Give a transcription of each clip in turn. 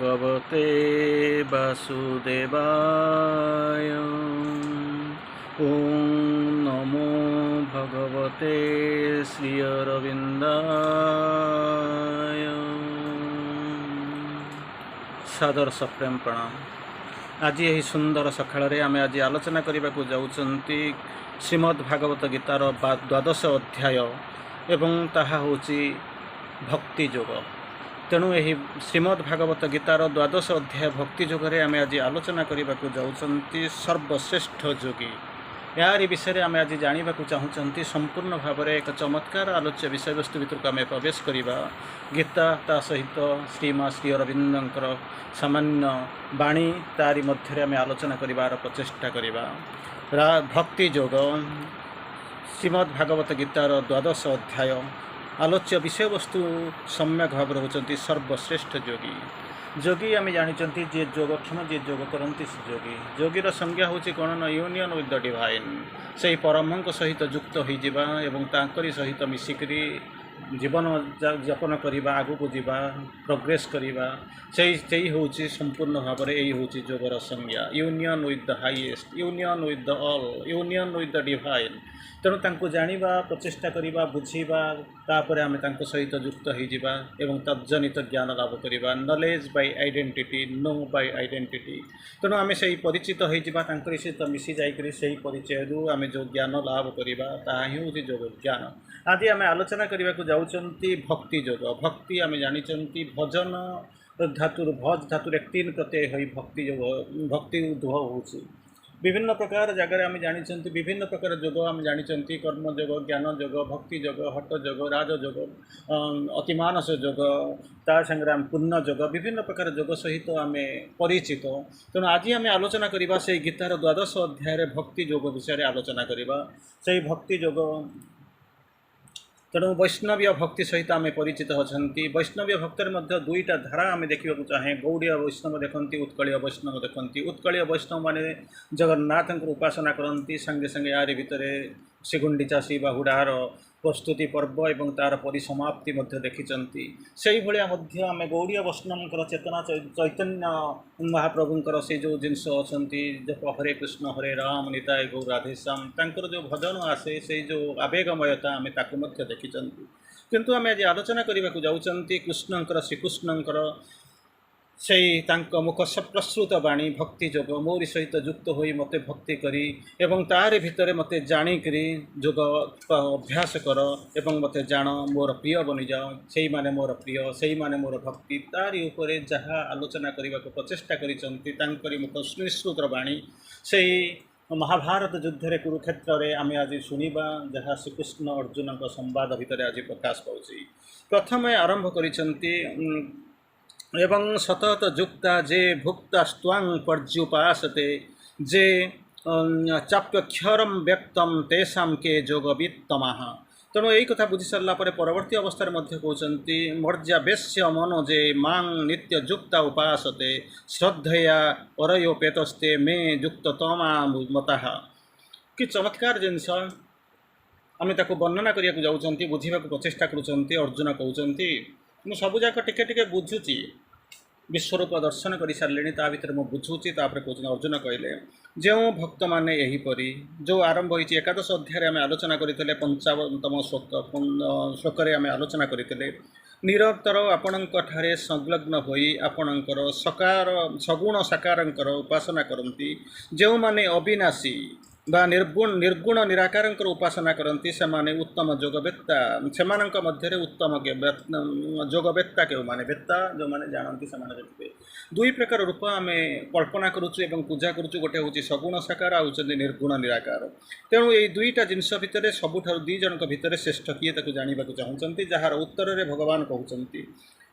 भगवते वासुदेवाय। ॐ नमो भगवते श्रीअरविन्दाय। सादर सप्रेम प्रणाम। आज यही सुंदर सकाळ आम आज आलोचना करने को जाऊँगी श्रीमद्भागवत गीतार 12 अध्याय एवं ताहा होची भक्ति योग। तेणु यही श्रीमद्भागवत गीतार 12 अध्याय भक्ति योगरे आम आज आलोचना करने को जाऊँगी सर्वश्रेष्ठ योगी। यार विषय आम आज जानवा चाहूँगी संपूर्ण भाव में एक चमत्कार आलोच्य विषय वस्तु भितर आम प्रवेश करवा। गीता ता सहित श्रीमा श्री अरविंदर सामान्य बाणी तारी मध्य आम आलोचना करार प्रचेषा करवा। भक्ति योग श्रीमद्भागवत गीतार 12 अध्याय आलोच्य विषय वस्तु सम्यक भाव होती सर्वश्रेष्ठ योगी। योगी आम जानी जे योगक्षम जे योग करती योगी। योगीर संज्ञा हूँ कौन ना यूनियन विथ द डिवाइन। से परम सहित युक्त होकर सहित मिसिकी जीवन यापन करवा आगू को जीवा प्रोग्रेस करवा से हूँ संपूर्ण भाव में यही हूँ योगर संज्ञा। Union with the highest, union with the all, union with the divine. तेणु तांको जानिबा प्रचेष्टा करिबा बुझिबा तापर आमे तांको सहित युक्त होइजिबा एवं तज्जनित ज्ञान लाभ करिबा। Knowledge by identity, know by identity. तेणु आमे सही परिचित होइजिबा तांकरी सहित मिसी जाइकरी सही परिचय रु आमे जो ज्ञान लाभ करिबा ताहा ही होछि योग ज्ञान। आज आमे आलोचना करिबा को जाउचंती भक्ति योग। भक्ति आमे जानिचंती भजन धातुर भज धातुर 3 प्रत्यय होई भक्ति योग भक्ति उद्भव होछि। विभिन्न प्रकार जगह आम जानी विभिन्न प्रकार योग आम जानी कर्म योग, ज्ञान योग, भक्ति योग, हठ योग, राज योग, अतिमानस योग, ता संग्राम पुण्य योग, विभिन्न प्रकार योग सहित आम परिचित। तेणु आज आम आलोचना करवा से गीतार 12 अध्याय भक्ति योग विषय आलोचना करवा। से भक्ति योग तेणु वैष्णवीय भक्ति सहित आम परिचित होती। वैष्णवीय भक्तर मध्य दुईटा धारा आम देखा चाहे। गौड़ीय वैष्णव देखती, उत्कलीय वैष्णव देखती। उत्कलीय वैष्णव माने जगन्नाथ उपासना करती, संगे संगे यार भितर श्रीगुंडीचा श्री बाहुडार प्रस्तुति पर्व एवं तार परिसमाप्ति देखी। से भाया आम गौड़ीय वैष्णव चेतना चैतन्य महाप्रभुंर से जो जिनस अच्छा जप हरे कृष्ण हरे राम निताय गौ राधेश्याम तांकर जो भजन आसे से जो आवेगमयता आम ताकू देखी। किंतु आम आज आलोचना करने को जाऊँगी कृष्णंकर श्रीकृष्णंकर से मुख प्रस्तुत बाणी भक्ति योग। मोरी सहित युक्त हो मते भक्ति करी एवं तार भितर मते जाणिकी योग अभ्यास कर एवं मते जान मोर प्रिय बनी जाओ। से माने मोर प्रिय, से माने मोर भक्ति। तारी उपरे जहाँ आलोचना करने को प्रचेषा करी मुख निःश्रुत बाणी से महाभारत युद्ध रे कुरुक्षेत्र रे आमे आज सुनिबा जहाँ श्रीकृष्ण अर्जुन संवाद भितर आज प्रकाश पाउछि। प्रथम आरंभ करिसंती एवं सतत युक्ता जे भुक्ता स्वांग पर्युपासते जे चाप्यक्षरम व्यक्तम तेषां के योगवित्तमाः। तेणु यही कथा बुझी सारा परवर्ती अवस्था कहते मर्यावेश्य मनो जे मां नित्य युक्ता उपासते श्रद्धया परयोपेतस्ते मे युक्त तमा मतः। कि चमत्कार जिनस आम ताको वर्णना करने को जाऊँगी, बुझा प्रचेषा करुँच। अर्जुन कहते मु सबुजाक टिके टिके बुझुची, विश्वरूप दर्शन कर सारे ता भर मुझे बुझुची। कहते अर्जुन कहले जो भक्त मैंने यहीपरी जो आरंभ हो 11 अध्याय आम आलोचना करते 55तम श्लोक आम आलोचना करते निरंतर आपणे संलग्न होई आपणकर सकार सगुण साकारंकर उपासना करती। जो माने अविनाशी बा निर्गुण निराकारंकर उपासना करती से माने उत्तम जोगवेत्ता। से मध्य उत्तम जोगवेत्ता के माने वेत्ता जो माने जानती से देखते। दुई प्रकार रूप आम कल्पना करुचु एवं पूजा करुचु। गोटे हूँ सगुण साकार आउँ निर्गुण निराकार। तेणु ये दुईटा जिनस भितर सबुठार दुई जन भितर श्रेष्ठ किए ताकू जानवा चाहूँगी। जार उत्तर में भगवान कहते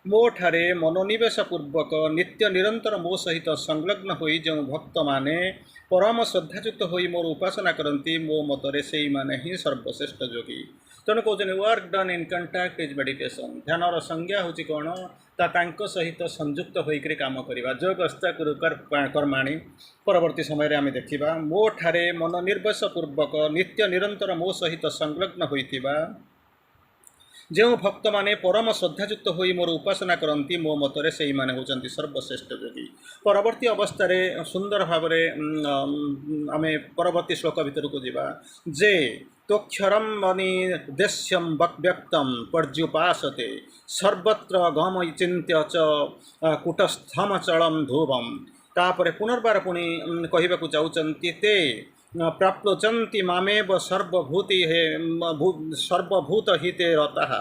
मो ठारे मनोनिवेश पूर्वक नित्य निरंतर मो सहित संलग्न होई जो भक्त माने परम श्रद्धायुक्त होई मोर उपासना करती मो मतरे से माने ही सर्वश्रेष्ठ योगी। तेणु कहते work done in contact is meditation. ध्यानर संज्ञा हूँ कौन तांको सहित संयुक्त होकर काम करवा। योगस्थ कर्माणी परवर्ती समय आम देखा मो ठारे मनोनिवेश पूर्वक नित्य निरंतर मो सहित संलग्न होइथिबा जो भक्त माने परम श्रद्धायुक्त हो मोर उपासना करती मो मतरे से माने होचंती सर्वश्रेष्ठ योगी। परवर्ती अवस्था सुंदर भाव आम परवर्ती श्लोक भीतर को जीवा जे तोक्षरम मणि देश्यम व्यक्तम पर्युपासते सर्वत्र गम चिंत्य च कुटस्थम चलम ध्रुवम। तापर पुनर्बार पुणी कहवाक चाहते ते प्राप्लोचन्ति मामेव सर्वभूति हे सर्वभूत हिते रताः।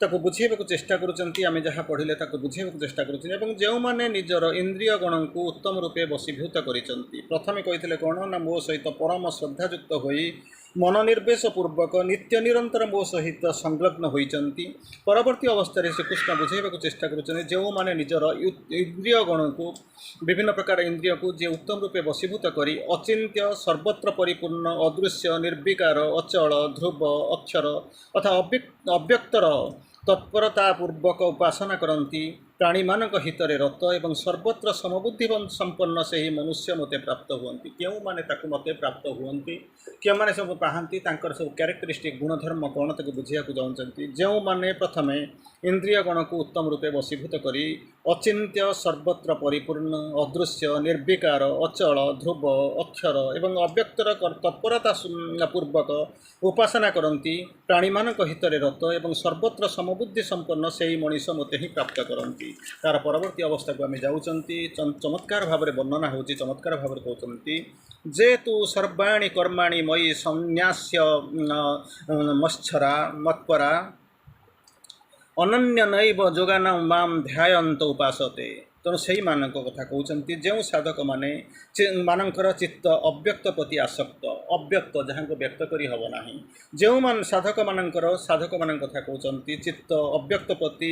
ताको बुझेबाक चेष्टा करुचंती आमे जहाँ पढ़िले ताको बुझेबाक चेष्टा करुचंती एवं जो माने निजर इंद्रिय गण को उत्तम रूपे वशीभूत करिसंती। प्रथमे कहिथिले कोन ना मो सहित परम श्रद्धायुक्त होई मनोनिर्वेश पूर्वक नित्य निरंतर मो सहित संलग्न होइचंती। परवर्ती अवस्था रे श्रीकृष्ण बुझेबाक चेष्टा करुचंती जो माने निजर इंद्रिय गण को विभिन्न प्रकार इंद्रिय को जे उत्तम रूपे वशीभूत करी अचिंत्य सर्वत्र परिपूर्ण अदृश्य निर्विकार अचल ध्रुव अक्षर अथा अव्यक्तर तत्परता पूर्वक उपासना करती प्राणी मानक हितरे रत एवं सर्वत्र समबुद्धि संपन्न से ही मनुष्य मते प्राप्त हुअन्ति। क्यों माने ताकु मते प्राप्त हुअन्ति क्यों माने सब पाहन्ति तांकर सब कैरेक्टरिस्टिक गुणधर्म कौन ताकु बुझियाकु जाउछन्ति। जो माने प्रथमे इंद्रिय गण को उत्तम रूपे वशीभूत करी अचिंत्य सर्वत्र परिपूर्ण अदृश्य निर्विकार अचल ध्रुव अक्षर एवं अव्यक्तर तत्परता पूर्वक उपासना करती प्राणी मानक हितरे रत एवं सर्वत्र समबुद्धि संपन्न से ही मनुष्य मते ही प्राप्त करती। तार परवर्ती अवस्था को आम जाऊँगी चमत्कार भाव में वर्णना होची चमत्कार भाव में कहते जे तु सर्वाणी कर्माणि मयि संन्यास्य मच्छरा मत्परा अनन्य नैव जोगान माम ध्यायन्त उपासते। तेणु से कथा कहते जो साधक माने मानकर चित्त अव्यक्त प्रति आसक्त अव्यक्त जहाँ को व्यक्त करी हब नाही जो मान साधक मान कथा कहते चित्त अव्यक्त प्रति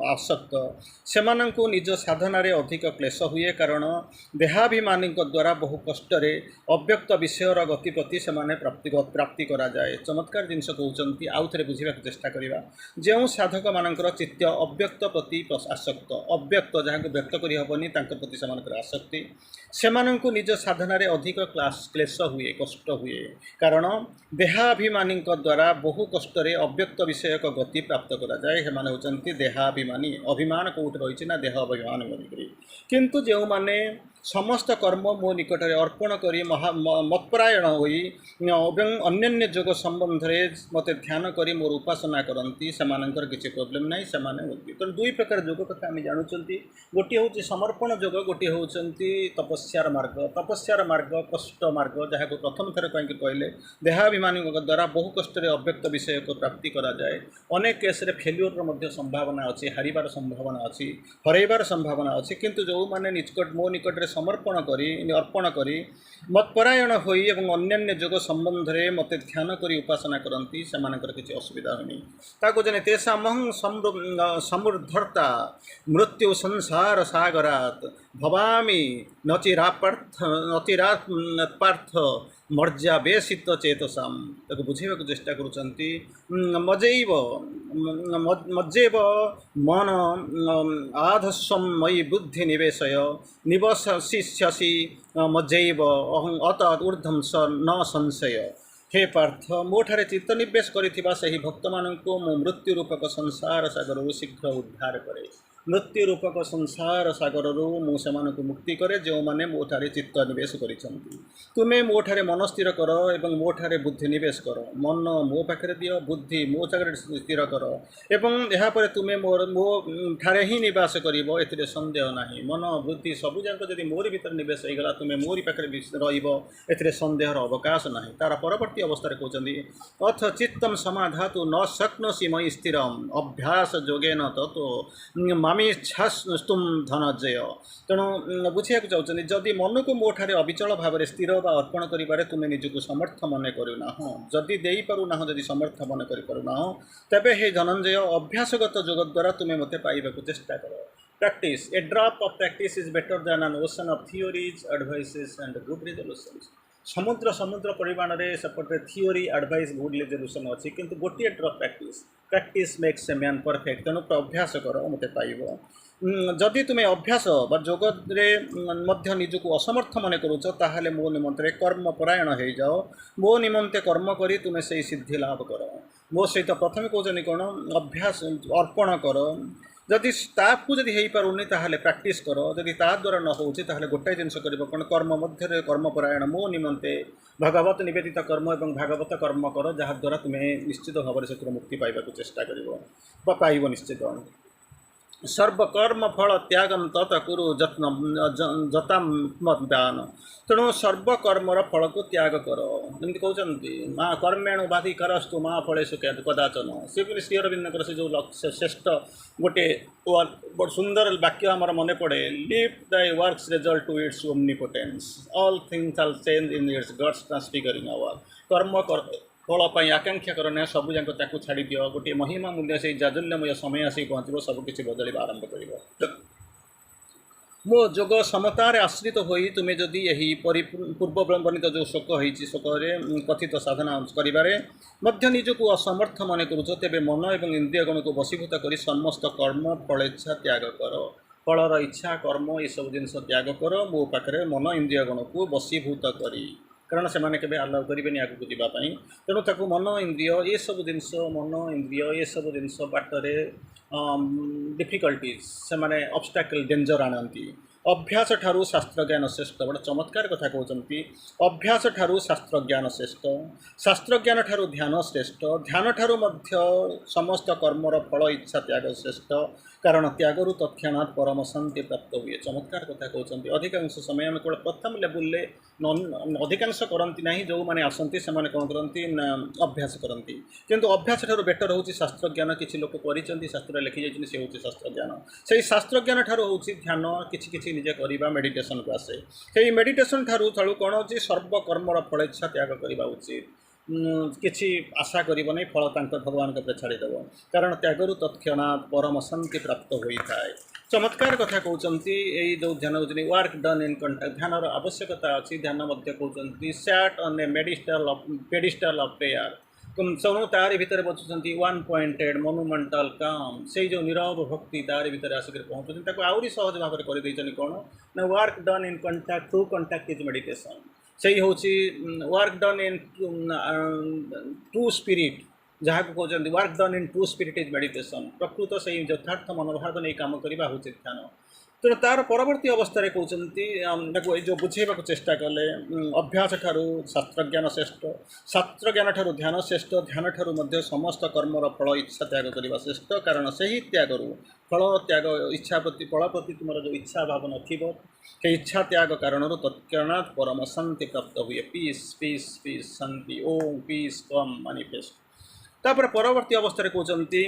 आसक्त से निज साधन अधिक क्लेश हुए कारण देहाभिमानी द्वारा बहु कष्ट अव्यक्त विषयर गति प्रति से प्राप्ति करा जाए। चमत्कार जिनस कहते आउ थे बुझा चेष्टा करवा जो साधक मानकर चित्त अव्यक्त प्रति आसक्त अव्यक्त जहाँ को व्यक्त करी हबनी तांकर प्रति सेमानकर आसक्ति सेमानंकु निज साधना रे अधिक क्लेश हुए कष्ट हुए कारण देहाभिमानी द्वारा बहु कष्ट अव्यक्त विषयक गति प्राप्त करा जाए। हेमाने होचंती देहाभिमानी अभिमान कौट रही ना देह अभिमान बनिक किंतु जो माने समस्त कर्म मो निकट में अर्पण कर मत्परायण होई एवं अन्य जोग संबंध में मत ध्यान कर मोर उपासना करती से किसी प्रोब्लेम ना से तो दुई प्रकार जोग कथा आम जानुंट गोटे हूँ समर्पण जोग गोटे होती तपस्यार मार्ग कष्ट मार्ग जहाँ को प्रथम थर कहीं कहले देहाभिमानी द्वारा बहु कष्ट अव्यक्त विषय को प्राप्ति करा जाए। अनेक केस फेल्यूर संभावना अच्छी हारिबार संभावना अच्छी हरइबार संभावना अच्छी किंतु जो मैंने निकट मो निकट में समर्पण करी अर्पण करी मत्परायण होई एवं अन्य जोग संबंध में मत ध्यान करी उपासना करती से किसी असुविधा होनी ताको जने तेषामहं समृद्धर्ता मृत्यु संसार सागरात भवामी नचिरापार्थ मर्जा बेसित चेतसाम ताको बुझेबाक चेष्टा करुचंती मज्जेव मन आधस्वं मयि बुद्धि निवेशय निवसिष्यसि मज्जैव अहं अत ऊर्ध्वं स न संशय। हे पार्थ मोठारे चित्त निवेश करिथिबा सही भक्त माननको मो मृत्यु रूपक संसार सागर शीघ्र उद्धार करे। मृत्यु रूपक संसार सागर मुझे मुक्ति करे जो माने मोठारे चित्त निवेश करिसंती। तुमे मोठारे मन स्थिर कर एवं मोठारे बुद्धि निवेश कर मन मो पाखे दियो बुद्धि मो पाखे स्थिर कर एवं यापर तुमे मो ठारे ही निवास करिवो एथिरे संदेह नाही। मन बुद्धि सबुजाक जदि मोरी भीतर निवेश होगला तुमे मोरी पाखे रहिबो एथिरे संदेहर अवकाश नाही। तार परवर्ती अवस्था कहते अथ चित्तम समाधातु न शक्नोसि मयि स्थिरम अभ्यास जोगेन ततो मामीच्छास्तुम धनंजय। तेणु बुझा चाहते जदि मन को मोठारे अविचल भाव में स्थिर बा अर्पण करें तुम्हें निजक समर्थ मन करूना जदि दे पारूना जदि समर्थ मन करूना तेबे हे धनंजय अभ्यासगत जोग द्वारा तुम्हें मत पाइबा चेष्टा कर। Practice. A drop of practice is better than an ocean of theories, advices and good resolutions. समुद्र समुद्र परिमाण में सेपटे थियोरी एडवाइस गुड रेजोल्यूशन अच्छी किंतु गोटे drop practice practice makes a man perfect तेणु अभ्यास कर मत पाइब जदि तुम्हें अभ्यास बा जोगरे निजक असमर्थ मन करुच ताहले मो निमंत्रे कर्मपरायण हो जाओ मो निमंते कर्म करी तुम्हें से सिद्धि लाभ कर मो सहित प्रथम कहते कौन अभ्यास अर्पण कर जदि ताकू जदि हो पारुनी ताहले प्रैक्टिस कर जदि ता द्वारा न हो गोटाए जिनस कर कौन कर्म मध्य कर्मपरायण मो निमंते भगवत निवेदित कर्म और भागवत कर्म कर जहाद्वारा तुम्हें निश्चित भाव से मुक्ति पाइबा चेष्टा कर पाइब निश्चित सर्वकर्म फल त्यागम तत कुरु जत्न जतामदान तेणु सर्वकर्मर फल को त्याग कर जमी कहते माँ कर्मेणु बाधि करस्तु माँ फलेषु कदाचन सी भी श्री अरविंद से जो श्रेष्ठ गोटे सुंदर वाक्य आमर मन पड़े leave thy works result to its omnipotence all things are change in its god's transfiguring hour कर्म कर फल आकांक्षा करना सबूक छाड़ दि गोटे महिमा मूल्य से जाजुल्यमय समय आसिक पहुँचो सबकि बदल आरंभ कर मो जोग समतार आश्रित हो तुम्हें जदि यही पूर्व वर्णित जो शोक होती शोक कथित साधना कर निजक असमर्थ मन करुच तेरे मन और इंद्रिय गण को वशीभूत कर समस्त कर्म फल इच्छा त्याग कर फलर इच्छा कर्म ये सब जिन त्याग कर मो पाखे मन इंद्रिय गण को वशीभूत करी कारण से मैंने केवे आलाउ करेंगे आगे जावाई तेणु ताकू मन इंद्रिय ये सब जिनस मन इंद्रिय ये सब जिनस बाटरे डिफिकल्टीज से माने ऑब्स्टैकल डेंजर आनती अभ्यास ठारू शास्त्र ज्ञान श्रेष्ठ बड़ा चमत्कार कथा कहते अभ्यास ठारू शास्त्र ज्ञान श्रेष्ठ शास्त्र ज्ञान ठारू ध्यान श्रेष्ठ ध्यान ठारू मध्य समस्त कर्मर फल इच्छा त्याग श्रेष्ठ कारण त्यागरु तत्क्षणात् परम शांति प्राप्त हुए चमत्कार कथा कहते अधिकांश समय आम केवल प्रथम लेवल अधिकांश करती ना जो मैंने आसती से कौन करती अभ्यास करती किंतु अभ्यास ठारू बेटर होची शास्त्र ज्ञान किसी लोक कर शास्त्र लिखि जाइछन से होची शास्त्र ज्ञान से शास्त्र ज्ञान ठारू होची ध्यान किछि निजे करवा मेडिटेशन को आसे से मेडिटेशन ठारू ठारू कौन होची सर्वकर्मर फल इच्छा त्याग करवा उचित किसी आशा करनी फल भगवान के छाड़ीदेव कारण त्यागरु तत्क्षणात् परम शांति प्राप्त होता है चमत्कार कथा कहते यही जो ध्यान हो वर्क डन इन कंटाक्ट ध्यान आवश्यकता अच्छी ध्यान कहते sat on A pedestal of prayer सब तारी भितर बचुंट वन पॉइंटेड मोनुमेंटल काम से जो नीरव भक्ति तारी भितर आसिक पहुँचुच्च आहरी सहज भाव में कर कौन ना work done in contact through contact is meditation से हूँ work done in true spirit जहाँ को कहते work done in true spirit is meditation प्रकृत से यथार्थ मनोभाव नहीं काम करवा हूँ ध्यान तेणु तार परवर्ती अवस्था कहते जो बुझेबा चेष्टा कले अभ्यास ठारू शास्त्र ज्ञान श्रेष्ठ शास्त्र ज्ञान ठारू ध्यान श्रेष्ठ ध्यान ठारू मध्य समस्त कर्मर फल इच्छा त्याग करने श्रेष्ठ कारण से ही त्यागरू फल त्याग इच्छा प्रति फल प्रति तुम जो इच्छा भाव न इच्छा त्याग कारण तत्क्षणात् परम शांति प्राप्त हुए piece piece piece Shanti Om piece कम मैनिफेस्ट तापर परवर्ती अवस्था कहते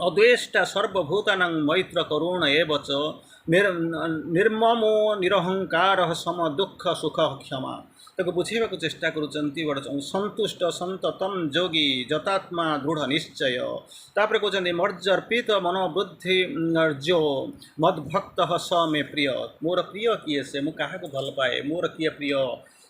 अद्वेष्टा सर्वभूतानां मैत्र करुण एव च निर्ममो निरहंकार सम दुख सुख क्षमा ताको बुझेबा चेष्टा करुचंती बड़ संतुष्ट संततम जोगी जतात्मा दृढ़ निश्चय तापर कहते मर्जर्पित मनोबुद्धि जो मद्भक्त स मे प्रिय मोर प्रिय किए से मु क्या भल पाए मोर किए प्रिय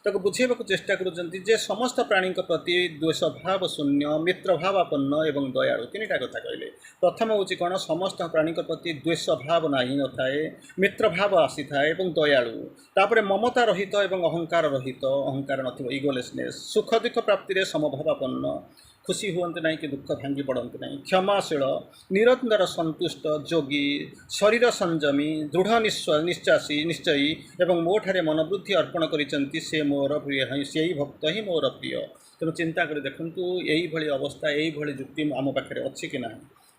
ताको बुझेबा चेष्टा करुचंती समस्त प्राणी प्रति द्वेष भाव शून्य मित्र भावापन्न एवं दयालु तीनटा कथा कहले प्रथम हूँ कौन समस्त प्राणी प्रति द्वेष भाव नहीं न थाए मित्र भाव आसी थाए एवं दयालु तापर ममता रहित एवं अहंकार रहित अहंकार नथिबो इगोलेसनेस सुख दुख प्राप्ति समभावापन्न खुशी हुअन्ते नहीं कि दुख भांगी पड़ते नहीं क्षमाशील निरंतर संतुष्ट जोगी शरीर संयमी दृढ़ निश्चासी निश्चयी एवं मोठारे मनोबुद्धि अर्पण करिसेंती से मोर प्रिय से ही भक्त ही मोर प्रिय तेणु चिंता कर देखु यही अवस्था यही जुक्ति आम पाखे अच्छी कि ना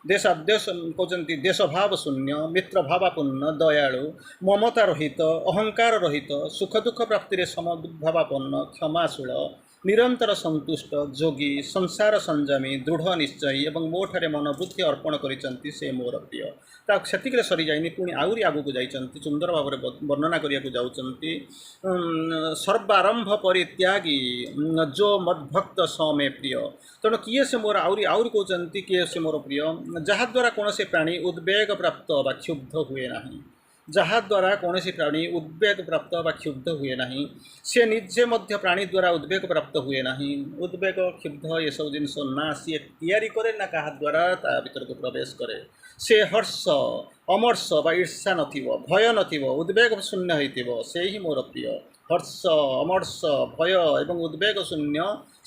देश देश कहते देश भाव शून्य मित्र भावापन्न दयालु ममता रहित अहंकार रहित सुख दुख प्राप्ति समभावापन्न क्षमाशील निरंतर संतुष्ट जोगी संसार संयमी दृढ़ निश्चयी एवं मोठारे मनोबुद्धि अर्पण करिसेंती से मोर प्रिय से सरी जाइनि पुणी आहरी आगू को जाइछन्ति सुंदर भाव में वर्णना करिया जाउछन्ति सर्वारंभ परित्यागी जो मद्भक्त स मे प्रिय तेणु किए से मोर आहरी कहते किए से मोर प्रिय जहाद्वारा कौन से प्राणी उद्वेग प्राप्त व क्षुब्ध हुए ना ଯାହାଦ୍ୱାରା କୌଣସି ପ୍ରାଣୀ ଉଦ୍ବେଗ ପ୍ରାପ୍ତ ବା କ୍ଷୁବ୍ଧ ହୁଏ ନାହିଁ। ସେ ନିଜେ ମଧ୍ୟ ପ୍ରାଣୀ ଦ୍ୱାରା ଉଦ୍ବେଗ ପ୍ରାପ୍ତ ହୁଏ ନାହିଁ। ଉଦ୍ବେଗ କ୍ଷୁବ୍ଧ ଏସବୁ ଜିନିଷ ନା ସିଏ ତିଆରି କରେ ନା କାହା ଦ୍ୱାରା ତା ଭିତରକୁ ପ୍ରବେଶ କରେ। ସେ ହର୍ଷ ଅମର୍ଷ ବା ଈର୍ଷା ନଥିବ, ଭୟ ନଥିବ, ଉଦ୍ବେଗ ଶୂନ୍ୟ ହୋଇଥିବ, ସେ ହିଁ ମୋର ପ୍ରିୟ। ହର୍ଷ ଅମର୍ଷ ଭୟ ଏବଂ ଉଦ୍ବେଗ ଶୂନ୍ୟ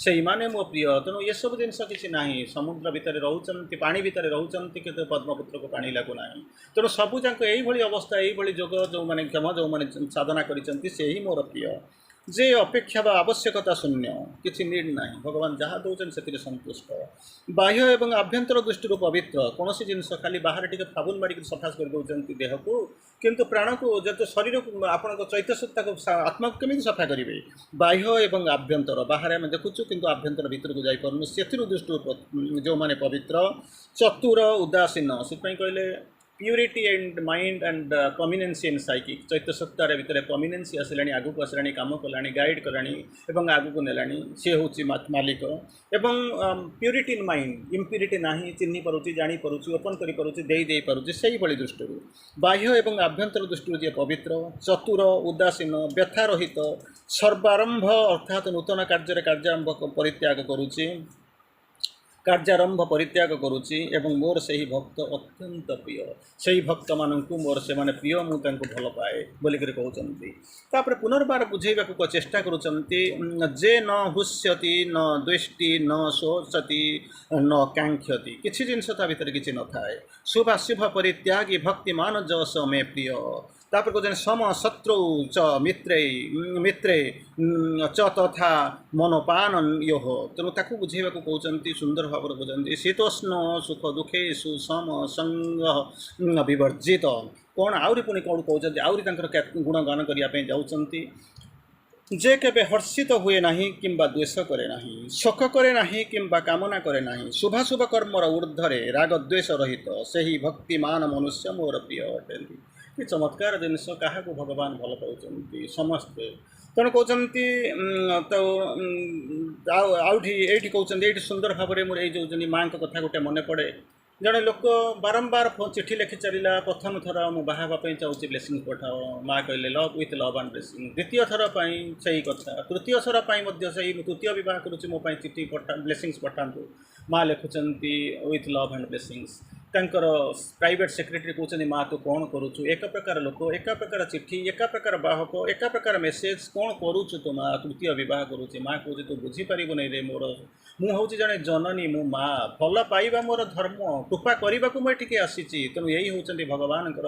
ସେଇମାନେ ମୋ ପ୍ରିୟ। ତେଣୁ ଏସବୁ ଜିନିଷ କିଛି ନାହିଁ। ସମୁଦ୍ର ଭିତରେ ରହୁଛନ୍ତି, ପାଣି ଭିତରେ ରହୁଛନ୍ତି, କିନ୍ତୁ ପଦ୍ମପୁତ୍ରକୁ ପାଣି ଲାଗୁନାହିଁ। ତେଣୁ ସବୁଯାକ ଏଇଭଳି ଅବସ୍ଥା, ଏଇଭଳି ଯୋଗ ଯେଉଁମାନେ କ୍ଷମ, ଯେଉଁମାନେ ସାଧନା କରିଛନ୍ତି ସେ ହିଁ ମୋର ପ୍ରିୟ। ଯେ ଅପେକ୍ଷା ବା ଆବଶ୍ୟକତା ଶୂନ୍ୟ, କିଛି ନିଡ୍ ନାହିଁ। ଭଗବାନ ଯାହା ଦେଉଛନ୍ତି ସେଥିରେ ସନ୍ତୁଷ୍ଟ। ବାହ୍ୟ ଏବଂ ଆଭ୍ୟନ୍ତର ଦୃଷ୍ଟିରୁ ପବିତ୍ର। କୌଣସି ଜିନିଷ ଖାଲି ବାହାରେ ଟିକେ ସାବୁନ ମାରିକି ସଫା କରିଦେଉଛନ୍ତି ଦେହକୁ, କିନ୍ତୁ ପ୍ରାଣକୁ ଯେହେତୁ ଶରୀରକୁ ଆପଣଙ୍କ ଚୈତନ୍ୟତାକୁ ଆତ୍ମାକୁ କେମିତି ସଫା କରିବେ? ବାହ୍ୟ ଏବଂ ଆଭ୍ୟନ୍ତର। ବାହାରେ ଆମେ ଦେଖୁଛୁ କିନ୍ତୁ ଆଭ୍ୟନ୍ତର ଭିତରକୁ ଯାଇପାରୁନୁ। ସେଥିରୁ ଦୃଷ୍ଟିରୁ ଯେଉଁମାନେ ପବିତ୍ର, ଚତୁର, ଉଦାସୀନ। ସେଥିପାଇଁ କହିଲେ purity and mind and prominence in psychic. ଚୈତ୍ୟସତ୍ତାର ଭିତରେ ପ୍ରମିନେନ୍ସି ଆସିଲାଣି, ଆଗକୁ ଆସିଲାଣି, କାମ କଲାଣି, ଗାଇଡ଼ କଲାଣି ଏବଂ ଆଗକୁ ନେଲାଣି। ସେ ହେଉଛି ମାଲିକ। ଏବଂ ପ୍ୟୁରିଟି ଇନ୍ ମାଇଣ୍ଡ, ଇମ୍ପ୍ୟୁରିଟି ନାହିଁ, ଚିହ୍ନି ପାରୁଛି, ଜାଣିପାରୁଛି, ଓପନ୍ କରିପାରୁଛି, ଦେଇପାରୁଛି। ସେଇଭଳି ଦୃଷ୍ଟିରୁ ବାହ୍ୟ ଏବଂ ଆଭ୍ୟନ୍ତର ଦୃଷ୍ଟିରୁ ଯିଏ ପବିତ୍ର, ଚତୁର, ଉଦାସୀନ, ବ୍ୟଥାରହିତ, ସର୍ବାରମ୍ଭ ଅର୍ଥାତ୍ ନୂତନ କାର୍ଯ୍ୟରେ କାର୍ଯ୍ୟାରମ୍ଭ ପରିତ୍ୟାଗ କରୁଛି ଏବଂ ମୋର ସେହି ଭକ୍ତ ଅତ୍ୟନ୍ତ ପ୍ରିୟ। ସେହି ଭକ୍ତମାନଙ୍କୁ ମୋର ସେମାନେ ପ୍ରିୟ, ମୁଁ ତାଙ୍କୁ ଭଲ ପାଏ ବୋଲିକରି କହୁଛନ୍ତି। ତାପରେ ପୁନର୍ବାର ବୁଝେଇବାକୁ ଚେଷ୍ଟା କରୁଛନ୍ତି, ଯେ ନ ହୁଷ୍ୟତି ନ ଦ୍ୱେଷ୍ଟି ନ ଶୋଚତି ନ କାଙ୍କ୍ଷତି। କିଛି ଜିନିଷ ତା ଭିତରେ କିଛି ନଥାଏ। ଶୁଭାଶୁଭ ପରିତ୍ୟାଗୀ ଭକ୍ତିମାନ ଯଶ ମେ ପ୍ରିୟ। ତାପରେ କହୁଛନ୍ତି ସମ ଶତ୍ରୁ ଚ ମିତ୍ରେ ଚ ତଥା ମନୋପାନ ୟୋହ। ତେଣୁ ତାକୁ ବୁଝେଇବାକୁ କହୁଛନ୍ତି, ସୁନ୍ଦର ଭାବରେ ବୁଝନ୍ତି। ଶୀତୋଷ୍ଣ ସୁଖ ଦୁଃଖେଷୁ ସମ ସଙ୍ଗ ବିବର୍ଜିତ। କ'ଣ ଆହୁରି ପୁଣି କ'ଣ କହୁଛନ୍ତି, ଆହୁରି ତାଙ୍କର ଗୁଣଗାନ କରିବା ପାଇଁ ଯାଉଛନ୍ତି। ଯେ କେବେ ହର୍ଷିତ ହୁଏ ନାହିଁ କିମ୍ବା ଦ୍ୱେଷ କରେ ନାହିଁ, ଶୋକ କରେ ନାହିଁ କିମ୍ବା କାମନା କରେ ନାହିଁ, ଶୁଭାଶୁଭ କର୍ମର ଊର୍ଦ୍ଧ୍ୱରେ ରାଗ ଦ୍ୱେଷ ରହିତ, ସେହି ଭକ୍ତିମାନ ମନୁଷ୍ୟ ମୋର ପ୍ରିୟ ଅଟନ୍ତି। କି ଚମତ୍କାର ଜିନିଷ! କାହାକୁ ଭଗବାନ ଭଲ ପାଉଛନ୍ତି? ସମସ୍ତେ। ତେଣୁ କହୁଛନ୍ତି ଏଇଠି କହୁଛନ୍ତି, ଏଇଠି ସୁନ୍ଦର ଭାବରେ ମୋର ଏଇ ଯେଉଁ ମାଆଙ୍କ କଥା ଗୋଟେ ମନେ ପଡ଼େ। ଜଣେ ଲୋକ ବାରମ୍ବାର ଚିଠି ଲେଖି ଚାଲିଲା, ପ୍ରଥମ ଥର ମୁଁ ବାହା ହେବା ପାଇଁ ଚାହୁଁଛି, ବ୍ଲେସିଂ ପଠାଅ। ମାଆ କହିଲେ love with love and blessing. ଦ୍ୱିତୀୟ ଥର ପାଇଁ ସେଇ କଥା, ତୃତୀୟ ଥର ପାଇଁ ମଧ୍ୟ ସେଇ, ମୁଁ ତୃତୀୟ ବିବାହ କରୁଛି, ମୋ ପାଇଁ ଚିଠି ବ୍ଲେସିଂସ୍ ପଠାନ୍ତୁ। ମାଆ ଲେଖୁଛନ୍ତି ୱିଥ୍ ଲଭ୍ ଆଣ୍ଡ ବ୍ଲେସିଂସ୍। ତାଙ୍କର ପ୍ରାଇଭେଟ୍ ସେକ୍ରେଟାରୀ କହୁଛନ୍ତି, ମା ତୁ କ'ଣ କରୁଛୁ? ଏକ ପ୍ରକାର ଲୋକ, ଏକ ପ୍ରକାର ଚିଠି, ଏକ ପ୍ରକାର ବାହକ, ଏକ ପ୍ରକାର ମେସେଜ୍, କ'ଣ କରୁଛୁ ତୁ? ମା ତୃତୀୟ ବିବାହ କରୁଛି। ମା କହୁଛି ତୁ ବୁଝିପାରିବୁ ନାହିଁ ରେ, ମୁଁ ହେଉଛି ଜଣେ ଜନନୀ, ମୁଁ ମା। ଭଲ ପାଇବା ମୋର ଧର୍ମ, କୃପା କରିବାକୁ ମୁଁ ଏଠିକି ଆସିଛି। ତେଣୁ ଏଇ ହେଉଛନ୍ତି ଭଗବାନଙ୍କର,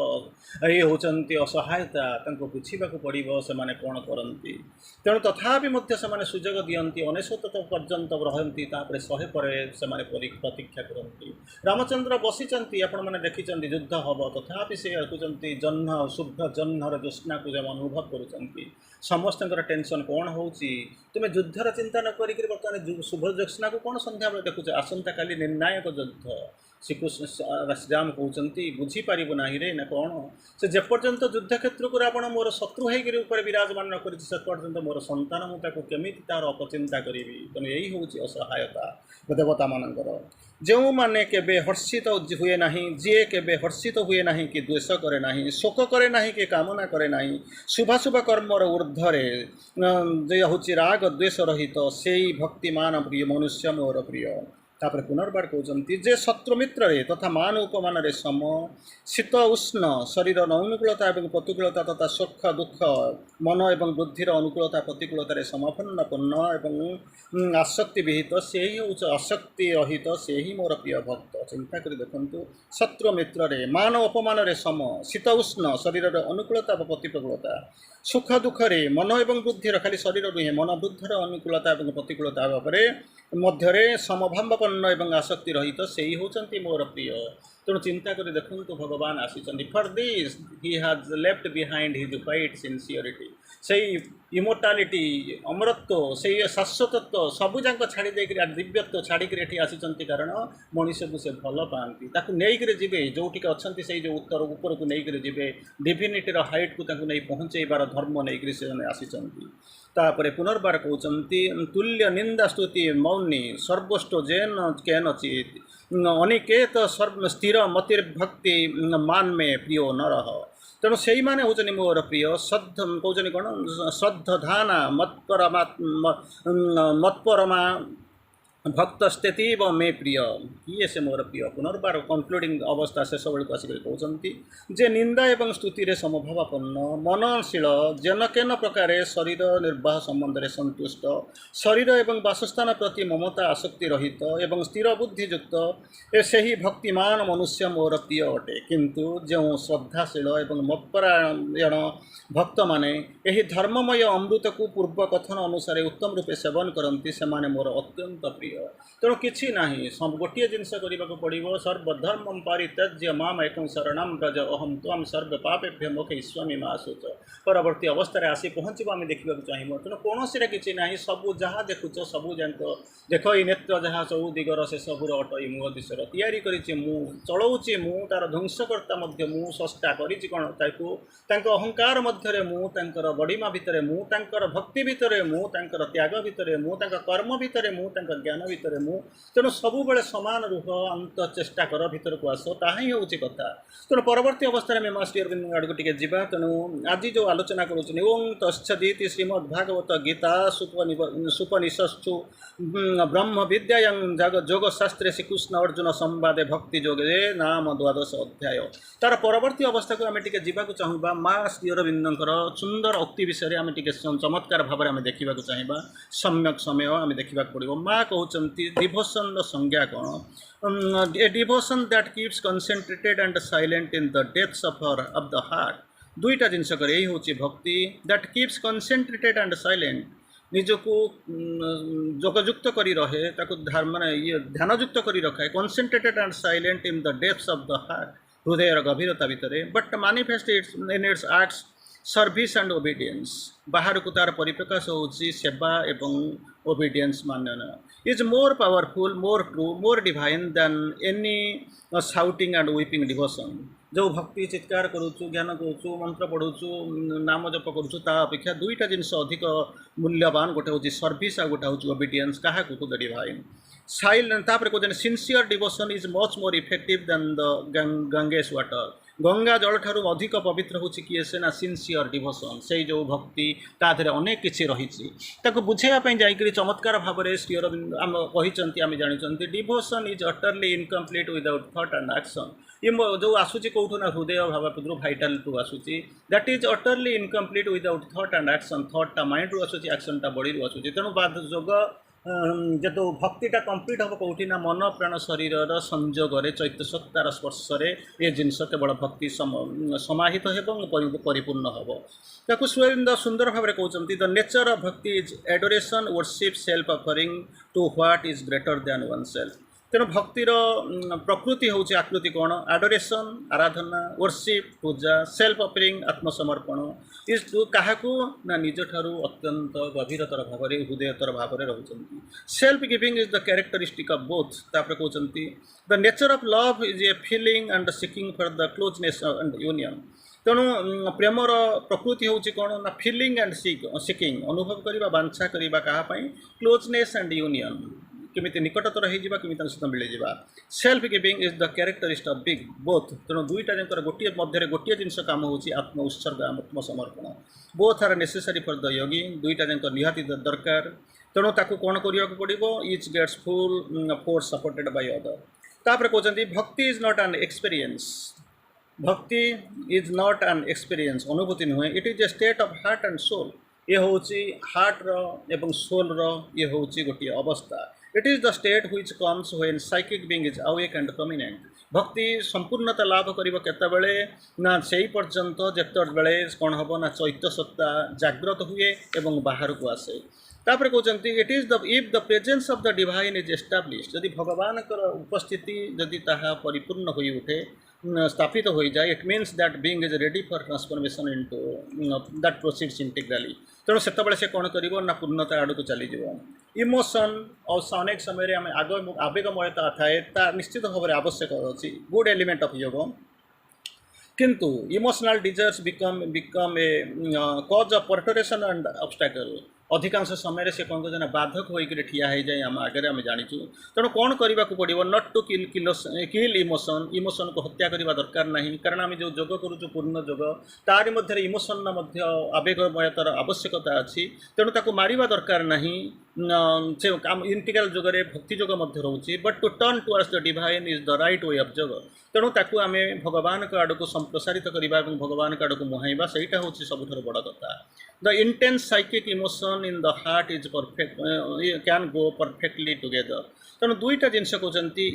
ଏଇ ହେଉଛନ୍ତି ଅସହାୟତା। ତାଙ୍କୁ ବୁଝିବାକୁ ପଡ଼ିବ ସେମାନେ କ'ଣ କରନ୍ତି। ତେଣୁ ତଥାପି ମଧ୍ୟ ସେମାନେ ସୁଯୋଗ ଦିଅନ୍ତି, 99 ପର୍ଯ୍ୟନ୍ତ ରହନ୍ତି, ତାପରେ 100 ପରେ ସେମାନେ ପ୍ରତୀକ୍ଷା କରନ୍ତି। ରାମଚନ୍ଦ୍ର ବସିଛନ୍ତି, ଆପଣମାନେ ଦେଖିଛନ୍ତି, ଯୁଦ୍ଧ ହେବ, ତଥାପି ସେ ଦେଖୁଛନ୍ତି ଜହ୍ନ, ଶୁଭ୍ର ଜହ୍ନର ଜ୍ୟୋତ୍ସ୍ନାକୁ ଯେମାନେ ଅନୁଭବ କରୁଛନ୍ତି। ସମସ୍ତଙ୍କର ଟେନସନ୍ କ'ଣ ହେଉଛି? ତୁମେ ଯୁଦ୍ଧର ଚିନ୍ତା ନ କରିକି ବର୍ତ୍ତମାନ ଶୁଭ ଜ୍ୟୋତ୍ସ୍ନାକୁ କ'ଣ ସନ୍ଧ୍ୟାବେଳେ ଦେଖୁଛ? ଆସନ୍ତାକାଲି ନିର୍ଣ୍ଣାୟକ ଯୁଦ୍ଧ। ଶ୍ରୀରାମ କହୁଛନ୍ତି ବୁଝିପାରିବୁ ନାହିଁ ରେ ନା କ'ଣ? ସେ ଯେପର୍ଯ୍ୟନ୍ତ ଯୁଦ୍ଧକ୍ଷେତ୍ରକୁ ରାବଣ ମୋର ଶତ୍ରୁ ହେଇକରି ଉପରେ ବିରାଜମାନ ନ କରିଛି, ସେ ପର୍ଯ୍ୟନ୍ତ ମୋର ସନ୍ତାନ, ମୁଁ ତାକୁ କେମିତି ତା'ର ଅପଚିନ୍ତା କରିବି? ତେଣୁ ଏଇ ହେଉଛି ଅସହାୟତା ଦେବତାମାନଙ୍କର। ଯେଉଁମାନେ କେବେ ହର୍ଷିତ ହୁଏ ନାହିଁ, ଯିଏ କେବେ ହର୍ଷିତ ହୁଏ ନାହିଁ କି ଦ୍ୱେଷ କରେ ନାହିଁ, ଶୋକ କରେ ନାହିଁ କି କାମନା କରେ ନାହିଁ, ଶୁଭାଶୁଭ କର୍ମର ଊର୍ଦ୍ଧ୍ୱରେ ଯେ ହେଉଛି ରାଗ ଦ୍ୱେଷ ରହିତ, ସେଇ ଭକ୍ତିମାନ ପ୍ରିୟ ମନୁଷ୍ୟ ମୋର ପ୍ରିୟ। ତାପରେ ପୁନର୍ବାର କହୁଛନ୍ତି, ଯେ ଶତ୍ରୁ ମିତ୍ରରେ ତଥା ମାନ ଉପମାନରେ ସମ, ଶୀତ ଉଷ୍ଣ ଶରୀରର ଅନୁକୂଳତା ଏବଂ ପ୍ରତିକୂଳତା ତଥା ସୁଖ ଦୁଃଖ, ମନ ଏବଂ ବୁଦ୍ଧିର ଅନୁକୂଳତା ପ୍ରତିକୂଳତାରେ ସମପୂର୍ଣ୍ଣ ଏବଂ ଆସକ୍ତି ବିହିତ, ସେହି ହେଉଛି ଆସକ୍ତି ରହିତ, ସେହି ମୋର ପ୍ରିୟ ଭକ୍ତ। ଚିନ୍ତା କରି ଦେଖନ୍ତୁ, ଶତ୍ରୁ ମିତ୍ରରେ ମାନ ଅପମାନରେ ସମ, ଶୀତ ଉଷ୍ଣ ଶରୀରର ଅନୁକୂଳତା ବା ପ୍ରତିକୂଳତା, ସୁଖ ଦୁଃଖରେ ମନ ଏବଂ ବୁଦ୍ଧିର, ଖାଲି ଶରୀର ନୁହେଁ, ମନ ବୁଦ୍ଧିର ଅନୁକୂଳତା ଏବଂ ପ୍ରତିକୂଳତା ଭାବରେ ମଧ୍ୟରେ ସମଭାବାପନ୍ନ ଏବଂ ଆସକ୍ତି ରହିତ, ସେହି ହେଉଛନ୍ତି ମୋର ପ୍ରିୟ। ତେଣୁ ଚିନ୍ତା କରି ଦେଖନ୍ତୁ, ଭଗବାନ ଆସିଛନ୍ତି। For this he has left behind his quite sincerity. ସେଇ ଇମୋର୍ଟାଲିଟି, ଅମରତ୍ୱ, ସେଇ ଶାଶ୍ୱତତ୍ୱ ସବୁଯାକ ଛାଡ଼ି ଦେଇକରି, ଦିବ୍ୟତ୍ୱ ଛାଡ଼ିକରି ଏଠି ଆସିଛନ୍ତି। କାରଣ ମଣିଷକୁ ସେ ଭଲ ପାଆନ୍ତି, ତାକୁ ନେଇକରି ଯିବେ ଯେଉଁଠିକି ଅଛନ୍ତି, ସେଇ ଯେଉଁ ଉପରକୁ ନେଇକରି ଯିବେ, ଡିଭିନିଟିର ହାଇଟ୍କୁ ତାଙ୍କୁ ନେଇ ପହଞ୍ଚାଇବାର ଧର୍ମ ନେଇକରି ସେମାନେ ଆସିଛନ୍ତି। ତାପରେ ପୁନର୍ବାର କହୁଛନ୍ତି, ତୁଲ୍ୟ ନିନ୍ଦା ସ୍ତୁତି ମୌନି ସର୍ବୋଷ୍ଟ ଜେନ କେନଚିତ୍ ଅନିକେତ ସ୍ଥିର ମତିର୍ଭକ୍ତି ମାନ ମେ ପ୍ରିୟ ନରହ। ତେଣୁ ସେଇମାନେ ହେଉଛନ୍ତି ମୋର ପ୍ରିୟ କହୁଛନ୍ତି କ'ଣ ଶ୍ରଦ୍ଧାନା ମତ୍ପରମା ଭକ୍ତ ସ୍ଥିତିବ ମେ ପ୍ରିୟ କିଏ ସେ ମୋର ପ୍ରିୟ। ପୁନର୍ବାର କନକ୍ଲୁଡ଼ିଂ ଅବସ୍ଥା ଶେଷ ବେଳକୁ ଆସିକରି କହୁଛନ୍ତି ଯେ ନିନ୍ଦା ଏବଂ ସ୍ତୁତିରେ ସମଭାବାପନ୍ନ ମନନଶୀଳ ଯେନକେନ ପ୍ରକାରେ ଶରୀର ନିର୍ବାହ ସମ୍ବନ୍ଧରେ ସନ୍ତୁଷ୍ଟ ଶରୀର ଏବଂ ବାସସ୍ଥାନ ପ୍ରତି ମମତା ଆସକ୍ତି ରହିତ ଏବଂ ସ୍ଥିର ବୁଦ୍ଧିଯୁକ୍ତ ସେହି ଭକ୍ତିମାନ ମନୁଷ୍ୟ ମୋର ପ୍ରିୟ ଅଟେ। କିନ୍ତୁ ଯେଉଁ ଶ୍ରଦ୍ଧାଶୀଳ ଏବଂ ମତ୍ପରାୟଣ ଭକ୍ତମାନେ ଏହି ଧର୍ମମୟ ଅମୃତକୁ ପୂର୍ବ କଥନ ଅନୁସାରେ ଉତ୍ତମ ରୂପେ ସେବନ କରନ୍ତି ସେମାନେ ମୋର ଅତ୍ୟନ୍ତ ପ୍ରିୟ। ତେଣୁ କିଛି ନାହିଁ, ଗୋଟିଏ ଜିନିଷ କରିବାକୁ ପଡ଼ିବ, ସର୍ବଧର୍ମ ପରିତ୍ୟଜ୍ୟ ମାମ୍ ଏକଂ ଶରଣଂ ବ୍ରଜ ଅହଂ ତ୍ୱାଂ ସର୍ବ ପାପେଭ୍ୟୋ ମୋକ୍ଷୟିଷ୍ୟାମି ମା ଶୁଚ। ପରବର୍ତ୍ତୀ ଅବସ୍ଥାରେ ଆସି ପହଞ୍ଚିବ ଆମେ ଦେଖିବାକୁ ଚାହିଁବ। ତେଣୁ କୌଣସିରେ କିଛି ନାହିଁ, ସବୁ ଯାହା ଦେଖୁଛ ସବୁ ଯାକ ଦେଖ ଏଇ ନେତ୍ର ଯାହା ସବୁ ଦିଗର ସେ ସବୁର ଅଟଇ ମୁହ ଦିଶର ତିଆରି କରିଛି ମୁଁ, ଚଳଉଛି ମୁଁ, ତାର ଧ୍ୱଂସକର୍ତ୍ତା ମଧ୍ୟ ମୁଁ, ସ୍ରଷ୍ଟା କରିଛି କ'ଣ ତାକୁ, ତାଙ୍କ ଅହଙ୍କାର ମଧ୍ୟରେ ମୁଁ, ତାଙ୍କର ବଡ଼ିମା ଭିତରେ ମୁଁ, ତାଙ୍କର ଭକ୍ତି ଭିତରେ ମୁଁ, ତାଙ୍କର ତ୍ୟାଗ ଭିତରେ ମୁଁ, ତାଙ୍କ କର୍ମ ଭିତରେ ମୁଁ, ତାଙ୍କ ଜ୍ଞାନ ଭିତରେ ମୁଁ। ତେଣୁ ସବୁବେଳେ ସମାନ ରୁହ, ଅନ୍ତ ଚେଷ୍ଟା କର, ଭିତରକୁ ଆସ, ତାହା ହିଁ ହେଉଛି କଥା। ତେଣୁ ପରବର୍ତ୍ତୀ ଅବସ୍ଥାରେ ଆମେ ଶ୍ରୀ ଅରବିନ୍ଦ ଆଡ଼କୁ ଟିକେ ଯିବା। ତେଣୁ ଆଜି ଯେଉଁ ଆଲୋଚନା କରୁଛନ୍ତି ଓଂ ତତ୍ସଦିତି ଶ୍ରୀମଦ୍ ଭାଗବତ ଗୀତା ସୁପନିଷତ୍ସୁ ବ୍ରହ୍ମ ବିଦ୍ୟାୟଂ ଯୋଗଶାସ୍ତ୍ରେ ଶ୍ରୀକୃଷ୍ଣ ଅର୍ଜୁନ ସମ୍ବାଦେ ଭକ୍ତି ଯୋଗେ ନାମ 12 ଅଧ୍ୟାୟ। ତାର ପରବର୍ତ୍ତୀ ଅବସ୍ଥାକୁ ଆମେ ଟିକେ ଯିବାକୁ ଚାହିଁବା। ମା ଶ୍ରୀ ଅରବିନ୍ଦଙ୍କର ସୁନ୍ଦର ଉକ୍ତି ବିଷୟରେ ଆମେ ଟିକେ ଚମତ୍କାର ଭାବରେ ଆମେ ଦେଖିବାକୁ ଚାହିଁବା। ସମ୍ୟକ ସମୟ ଆମେ ଦେଖିବାକୁ ପଡ଼ିବ। ମା କହୁଛନ୍ତି ଡିଭୋସନର ସଂଜ୍ଞା କ'ଣ? A devotion that keeps concentrated and silent in the depths of the heart. ଦୁଇଟା ଜିନିଷ କରେ, ଏଇ ହେଉଛି ଭକ୍ତି। That keeps concentrated and silent, ନିଜକୁ ଯୋଗଯୁକ୍ତ କରି ରହେ, ତାକୁ ମାନେ ଧ୍ୟାନଯୁକ୍ତ କରି ରଖାଏ। Concentrated and silent in the depths of the heart, ହୃଦୟର ଗଭୀରତା ଭିତରେ। But manifest in its acts service and obedience, ବାହାରକୁ ତାର ପରିପ୍ରକାଶ ହେଉଛି ସେବା ଏବଂ ଓବିଡିଏନ୍ସ ମାନନ। Is more powerful, more true, more divine than any shouting and weeping devotion. ଯେଉଁ ଭକ୍ତି ଚିତ୍କାର କରୁଛୁ, ଜ୍ଞାନ କରୁଛୁ, ମନ୍ତ୍ର ପଢ଼ୁଛୁ, ନାମ ଜପ କରୁଛୁ, ତା ଅପେକ୍ଷା ଦୁଇଟା ଜିନିଷ ଅଧିକ ମୂଲ୍ୟବାନ। ଗୋଟେ ହେଉଛି ସର୍ଭିସ୍ ଆଉ ଗୋଟେ ହେଉଛି ଓବିଡିଏନ୍ସ। କାହାକୁ? To the divine. ତାପରେ କହୁଛନ୍ତି sincere devotion is much more effective than the Ganges water. Ganga ଜଳଠାରୁ ଅଧିକ ପବିତ୍ର ହେଉଛି କିଏ? ସେ ନା ସିନ୍ସିୟର୍ ଡିଭୋସନ୍। ସେଇ ଯେଉଁ ଭକ୍ତି ତା ଦେହରେ ଅନେକ କିଛି ରହିଛି, ତାକୁ ବୁଝାଇବା ପାଇଁ ଯାଇକରି ଚମତ୍କାର ଭାବରେ ଶ୍ରୀ ଅରବିନ୍ଦ ଆମ କହିଛନ୍ତି, ଆମେ ଜାଣିଛନ୍ତି devotion is utterly incomplete without thought and action. ଯେଉଁ ଆସୁଛି କେଉଁଠୁ ନା ହୃଦୟ ଭାବାପଦରୁ, ଭାଇଟାଲରୁ ଆସୁଛି। That is utterly incomplete without thought and action. ଥଟ୍ଟା ମାଇଣ୍ଡରୁ ଆସୁଛି, ଆକ୍ସନ୍ଟା ବଡ଼ିରୁ ଆସୁଛି। ତେଣୁ ଯୋଗ ଯେହେତୁ ଭକ୍ତିଟା କମ୍ପ୍ଲିଟ୍ ହେବ କେଉଁଠି ନା ମନ ପ୍ରାଣ ଶରୀରର ସଂଯୋଗରେ, ଚୈତ୍ୟ ସତ୍ତାର ସ୍ପର୍ଶରେ ଏ ଜିନିଷ କେବଳ ଭକ୍ତି ସମାହିତ ହେବ ଏବଂ ପରିପୂର୍ଣ୍ଣ ହେବ। ତାକୁ ସୁନ୍ଦର ଭାବରେ କହୁଛନ୍ତି the nature of bhakti is adoration, worship, self offering to what is greater than one self. ତେଣୁ ଭକ୍ତିର ପ୍ରକୃତି ହେଉଛି ଆକୃତି କ'ଣ? ଆଡୋରେସନ୍, ଆରାଧନା, ୱର୍ସିପ୍, ପୂଜା, ସେଲ୍ଫ ଅଫରିଂ, ଆତ୍ମସମର୍ପଣ। ଇଜ୍ ଟୁ କାହାକୁ? ନା ନିଜଠାରୁ ଅତ୍ୟନ୍ତ ଗଭୀରତର ଭାବରେ, ହୃଦୟତର ଭାବରେ ରହୁଛନ୍ତି। Self giving is the characteristic of both. ତାପରେ କହୁଛନ୍ତି the nature of love is a feeling and seeking for the closeness and union. ତେଣୁ ପ୍ରେମର ପ୍ରକୃତି ହେଉଛି କ'ଣ ନା ଫିଲିଂ ଆଣ୍ଡ ସିକିଂ, ଅନୁଭବ କରିବା, ବାଞ୍ଛା କରିବା କାହା ପାଇଁ? କ୍ଲୋଜନେସ୍ ଆଣ୍ଡ ୟୁନିୟନ୍, କେମିତି ନିକଟତର ହେଇଯିବା, କେମିତି ତାଙ୍କ ସହିତ ମିଳିଯିବା। Self giving is the characteristic of big both. ତେଣୁ ଦୁଇଟା ଯାଙ୍କର ଗୋଟିଏ ମଧ୍ୟରେ ଗୋଟିଏ ଜିନିଷ କାମ ହେଉଛି ଆତ୍ମ ଉତ୍ସର୍ଗ, ଆତ୍ମସମର୍ପଣ। Both are necessary for the yogi, ଦୁଇଟା ଯାକ ନିହାତି ଦରକାର। ତେଣୁ ତାକୁ କ'ଣ କରିବାକୁ ପଡ଼ିବ? Each gets full force supported by other. ତାପରେ କହୁଛନ୍ତି bhakti is not an experience. Bhakti is not an experience, ଅନୁଭୂତି ନୁହେଁ। It is a state of heart and soul. ଇଏ ହେଉଛି ହାର୍ଟର ଏବଂ ସୋଲ୍ର ଇଏ ହେଉଛି ଗୋଟିଏ ଅବସ୍ଥା। It is the state which comes when psychic being is awake and prominent. ଭକ୍ତି ସମ୍ପୂର୍ଣ୍ଣତା ଲାଭ କରିବ କେତେବେଳେ ନା ସେଇ ପର୍ଯ୍ୟନ୍ତ ଯେତେବେଳେ କ'ଣ ହେବ ନା ଚୈତ୍ୟ ସତ୍ତା ଜାଗ୍ରତ ହୁଏ ଏବଂ ବାହାରକୁ ଆସେ। ତାପରେ କହୁଛନ୍ତି it is if the presence of the divine is established, ଯଦି ଭଗବାନଙ୍କର ଉପସ୍ଥିତି ଯଦି ତାହା ପରିପୂର୍ଣ୍ଣ ହୋଇ ଉଠେ, ସ୍ଥାପିତ ହୋଇଯାଏ, it means that being is ready for transformation into that proceeds integrally. ତେଣୁ ସେତେବେଳେ ସେ କ'ଣ କରିବ ନା ପୂର୍ଣ୍ଣତା ଆଡ଼କୁ ଚାଲିଯିବ। ଇମୋସନ୍ ଅନେକ ସମୟରେ ଆମେ ଆବେଗମୟତା ଥାଏ, ତା ନିଶ୍ଚିତ ଭାବରେ ଆବଶ୍ୟକ ଅଛି, ଗୁଡ୍ ଏଲିମେଣ୍ଟ ଅଫ୍ ଯୋଗ। କିନ୍ତୁ emotional desires become a cause of perturbation and obstacle. अधिकांश समय से कौन कहते बाधक होकर ठिया हो जाए आम आगे आम जाचु तेणु कौन करने को पड़ो नट टू किल इमोशन इमोशन को हत्या करने दरकार नहीं कारण आम जो जोग करुचु पूर्ण जोग तारि मध्य इमोशन आवेगमयतार आवश्यकता अच्छी तेणु ताको मारिबा दरकार नहीं से इंटीग्राल जोगरे भक्ति जोग रोचे but to turn towards the divine is the right way of जोग तेणु ताकू आम भगवान का आड़ को संप्रसारित करवा भगवान का आड़ को मुहाइबा सहीटा हूँ सबुठ बड़ कथा the intense psychic emotion in the heart is perfect can go perfectly together तेणु दुईटा जिनस कहते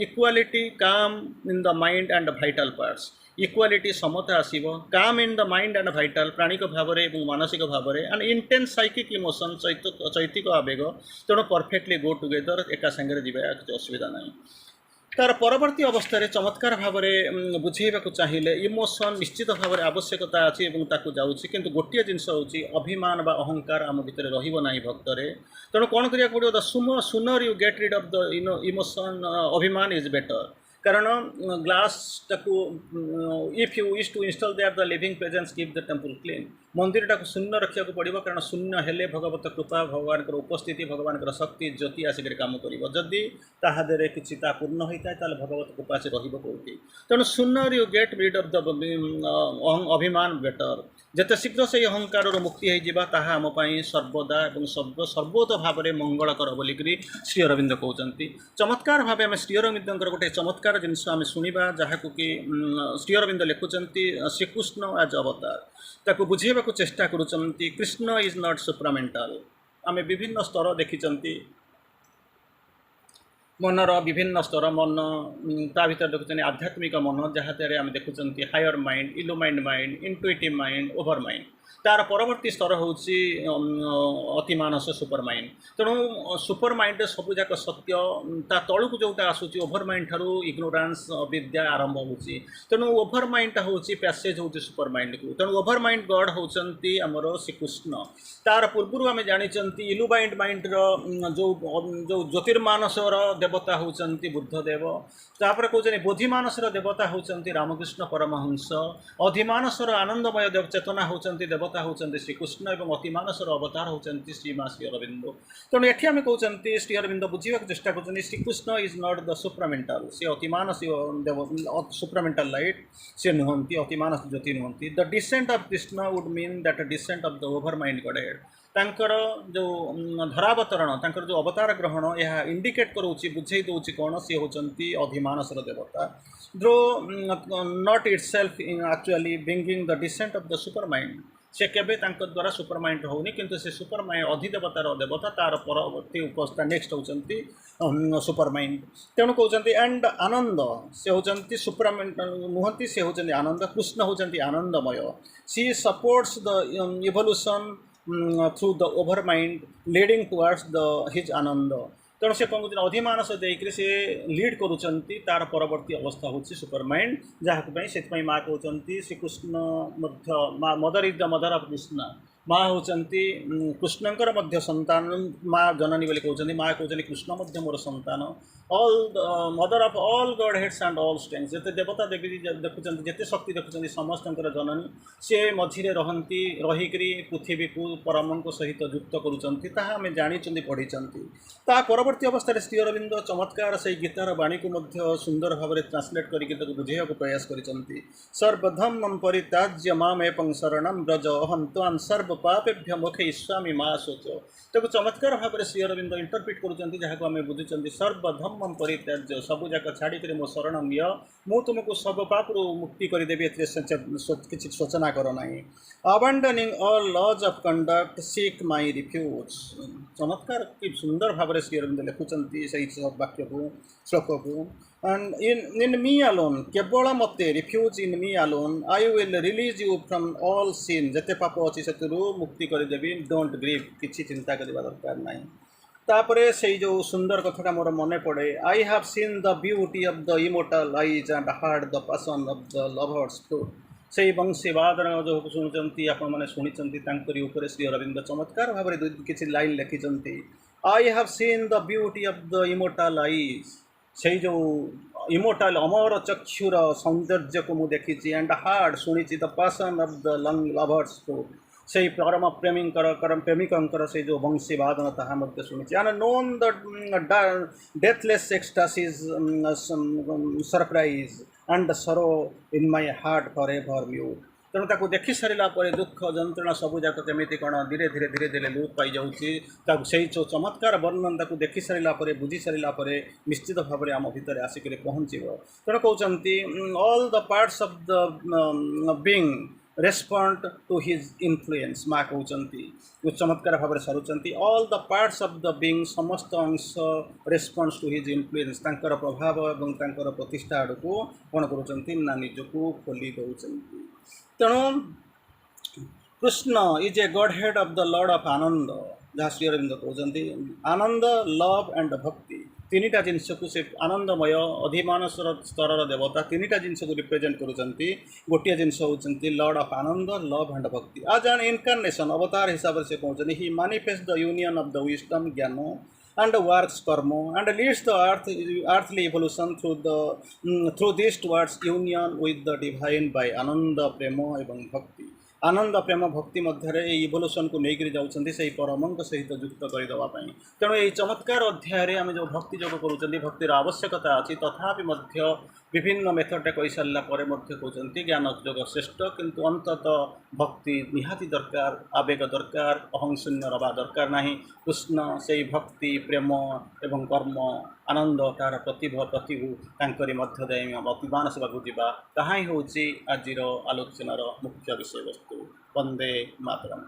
equality calm in the mind and vital parts equality समता आसो calm in the mind and vital प्राणिक भाव में मानसिक भाव में एंड इंटेंस साइकिक इमोशन चैतिक आवेग तेणु परफेक्टली गो टुगेदर एका सागर जावा किसी असुविधा ना तार परवर्ती अवस्था चमत्कार भाव में बुझेबा चाहिए इमोशन निश्चित भाव में आवश्यकता अच्छी जाऊँगी किंतु गोटे जिनस हूँ अभिमान बा अहंकार आम भितर रही भक्तरे तेणु कौन करा पड़ो the sooner you get rid of the emotion अभिमान इज बेटर कारण ग्लास टाकू if you wish to install there the living presence keep the temple clean मंदिर टाक शून्य रखा पड़ो कारण शून्य हेले भगवत कृपा भगवान उपस्थिति भगवान शक्ति ज्योति आसिक काम करदी ताहादे किसी पूर्ण होता है भगवत कृपा से रोटी तेणु शून्य you get rid of the अभिमान बेटर जिते शीघ्र से अहंकार मुक्ति होगा आम सर्वदा और सर्वोत भाव में मंगलकर बोलिकी श्री अरविंद कहते चमत्कार भाव में श्री अरविंद गोटे चमत्कार जिनस आम शुणा जहाँ कि श्री अरविंद लिखुंट श्रीकृष्ण एज अवतार ताको बुझेबा चेष्टा करुँच कृष्ण इज नॉट सुप्रामेंटाल आम विभिन्न स्तर देखी मनर विभिन्न स्तर मन ता भर देखुं आध्यात्मिक मन जहाँ आम देखुं higher mind illumined mind intuitive mind overmind तार परवर्ती स्तर हूँ अतिमानस सुपर माइंड तेणु सुपर माइंड सबूक सत्य ता तलू जोटा आसूँ ओभर माइंड ठारू इग्नोरान्स विद्या आरंभ होची तेणु ओभर माइंड हूँ पैसेज हूँ सुपर माइंड को तेणु ओभर माइंड गॉड होती आमर श्रीकृष्ण तार पूर्व आम जानी इलुमाइंड माइंड जो जो ज्योतिर्मानसर देवता होती बुद्धदेव तापर कहते बोधिमानसर देवता होती रामकृष्ण परमहंस अधिमानसर आनंदमय चेतना होती देवता होती श्रीकृष्ण और अतिमानसर अवतार होती श्रीमा श्री अरविंद तेणु ये आम कहते श्री अरविंद बुझा चेष्टा कर Shri Krishna is not the supramental सी अतिमानस देव सुप्रामेंटाल लाइट सी नुहति अतिमानस ज्योति नुहति the descent of Krishna would mean that descent of the overmind godhead तांकर जो धरावतरण तांकर जो अवतार ग्रहण यह इंडिकेट करोची बुझे दूची कौन सी होचंती अधिमानसर देवता जो not itself actually bringing the descent of the super mind से केबे द्वारा सुपर माइंड होनी किंतु से सुपर माइंड अधिदेवतार देवता तार परवर्ती उपस्था नेक्स्ट होचंती सुपर माइंड तेणु कहते एंड आनंद से होचंती सुपरमेंटल नुहति से होचंती आनंद कृष्ण होचंती आनंदमय सी supports the evolution through the overmind leading towards the his Ananda तेणु से कौन अधिमानस देकर से लीड करुँच तार परवर्ती अवस्था हूँ सुपर माइंड जहाँ से माँ कहते Shri Krishna mother is the mother of Krishna माँ होती कृष्णकर संतान माँ जननी बोली कहते माँ कहते कृष्ण मोर संतान all mother of all God heads and all strengths जिते देवता देवी देखुं जिते शक्ति देखुं समस्त जननी सी मझीरे रहती रहीकि पृथ्वी को परम सहित युक्त करुँच जानी पढ़ी ता परवर्ती अवस्था श्री अरविंद चमत्कार से गीतार बाणी को सुंदर भाव में ट्रांसलेट करके बुझेगा प्रयास कर सर्वधम परित्याज्य मामेपं शरणं व्रज अहं त्वां सर्व पापेभ्य मुखे स्वामी माँ सोचो तेज चमत्कार भाव में श्री अरविंद इंटरप्रिट करुँच जहाँ आम बुझुं सर्वधम परित्याज्य सबूक छाड़ी मो शरण निय मु तुमको सब पापरू मुक्ति करदेवी किसी सूचना कर ना abandoning all laws of conduct seek my refuge चमत्कार कि सुंदर भाव में श्री अरविंद लिखुंट से वाक्य को श्लोक को एंड इन मी अलोन केवल मते refuge in me alone I will release you from all sin जिते पाप अच्छी से मुक्ति करदेवी डोंट ग्रीव किसी चिंता करने दरकार ना तापरे से जो सुंदर कथा मोर मन पड़े आई have seen the beauty of the immortal eyes and hard the passion of the lover's flute से वंशीवादन जो शुणुंट आपने शुणी श्री अरविंद चमत्कार भाव में किसी लाइन लिखिंट I have seen the beauty of the immortal eyes से जो इमोर्टल अमर चक्षुर सौंदर्य को मुझे देखी एंड हार्ड शुणी the passion of the lover's flute से परम प्रेमिकंकर से जो वंशी वादन ताहा मध्य शुणुची and known the deathless ecstasy's surprise and the sorrow in my heart forever mute. तेणु ताकू देखि सारा दुख जंत्रणा सबूक केमी कौन धीरे धीरे धीरे धीरे लूप पाई जाऊँगी से जो चमत्कार वर्णन ताकू देखि सारा बुझी सारा निश्चित भाव में आम भितर आसिक पहुँचो। तेणु कहते all the parts of the being respond to his influence माँ कहते चमत्कार भाव में सारूँ all the parts of the being समस्त अंश रेस्पॉन्स टू हिज इन्फ्लुएंस तांकर प्रभाव और तांकर प्रतिष्ठा आड़ को कौन कर निजको खोली दौरान। तेणु Krishna is a godhead of the lord of Ananda जहाँ श्री अरविंद कहते आनंद लव एंड भक्ति तीनटा जिनस को से आनंदमय अधिमानसर स्तर देवता तीनटा जिनस को रिप्रेजेंट करुँच गोटे जिनस होती lord of Ananda love and bhakti as an incarnation अवतार हिसाब से कहते he manifest the union of the wisdom ज्ञान and works karma and leads the earthly evolution through this towards union with the divine by ananda prema एवं भक्ति आनंद प्रेम भक्ति मध्य evolution को लेकर जाऊँच से परमंक सहित युक्त करदेवाई। तेणु ये चमत्कार अध्याय आम जो भक्ति जोग करूँ भक्तिर आवश्यकता अच्छी तथापि विभिन्न मेथड कही सारा कहते ज्ञान जोग श्रेष्ठ किंतु अंतत भक्ति निहाती दरकार आवेग दरकार अहंशून्य रवा दरकार ना। कृष्ण से भक्ति प्रेम एवं कर्म आनंद तार प्रतिभा प्रतिभू तांकरी मध्य दे अतिमान सेवाक जावा ताहा ही हूँ आज आलोचनार मुख्य विषय वस्तु। वंदे मातरम।